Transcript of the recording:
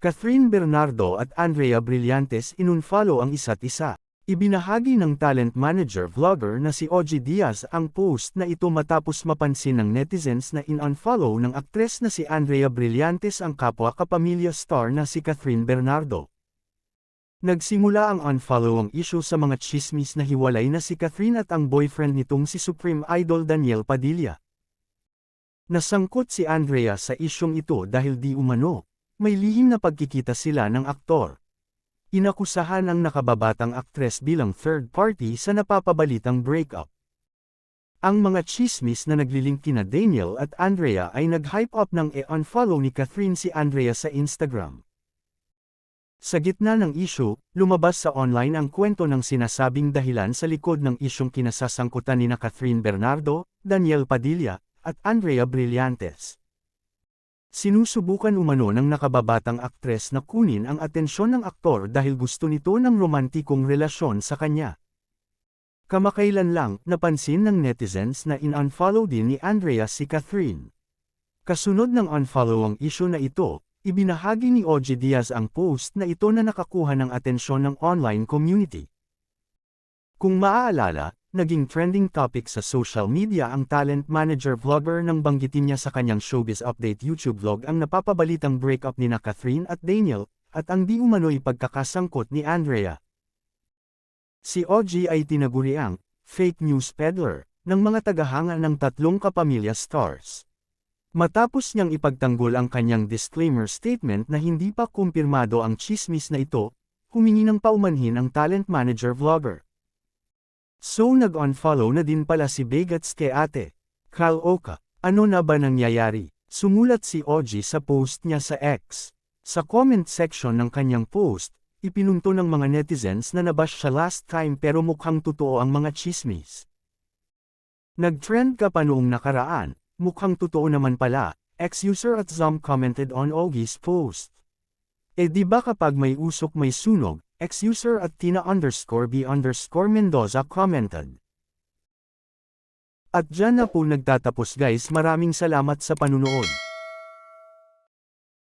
Catherine Bernardo at Andrea Brillantes inunfollow ang isa't isa. Ibinahagi ng talent manager vlogger na si Ogie Diaz ang post na ito matapos mapansin ng netizens na in-unfollow ng aktres na si Andrea Brillantes ang kapwa kapamilya star na si Catherine Bernardo. Nagsimula ang unfollow ang issue sa mga tsismis na hiwalay na si Catherine at ang boyfriend nitong si Supreme Idol Daniel Padilla. Nasangkot si Andrea sa isyong ito dahil di umano, may lihim na pagkikita sila ng aktor. Inakusahan ang nakababatang aktres bilang third party sa napapabalitang breakup. Ang mga tsismis na naglilink kina Daniel at Andrea ay nag-hype up ng e-unfollow ni Catherine si Andrea sa Instagram. Sa gitna ng issue, lumabas sa online ang kwento ng sinasabing dahilan sa likod ng isyong kinasasangkutan ni Catherine Bernardo, Daniel Padilla, at Andrea Brillantes. Sinusubukan umano ng nakababatang aktres na kunin ang atensyon ng aktor dahil gusto nito ng romantikong relasyon sa kanya. Kamakailan lang, napansin ng netizens na in-unfollow din ni Andrea si Catherine. Kasunod ng unfollow ang issue na ito, ibinahagi ni Ogie Diaz ang post na ito na nakakuha ng atensyon ng online community. Kung maaalala, naging trending topic sa social media ang talent manager vlogger nang banggitin niya sa kanyang Showbiz Update YouTube vlog ang napapabalitang breakup ni Catherine at Daniel, at ang di umano'y pagkakasangkot ni Andrea. Si Ogie ay tinaguriang fake news peddler ng mga tagahanga ng tatlong kapamilya stars. Matapos niyang ipagtanggol ang kanyang disclaimer statement na hindi pa kumpirmado ang tsismis na ito, humingi ng paumanhin ang talent manager vlogger. So nag-unfollow na din pala si Begats kay Ate Calooca. Ano na ba nangyayari? Sumulat si Ogie sa post niya sa X. Sa comment section ng kanyang post, ipinunto ng mga netizens na nabash siya last time pero mukhang totoo ang mga tsismis. Nag-trend ka pa noong nakaraan, mukhang totoo naman pala, ex-user at Zom commented on Ogie's post. Eh di ba kapag may usok may sunog? Ex-user at Tina_B_Mendoza commented. At dyan na po nagtatapos guys, maraming salamat sa panunood.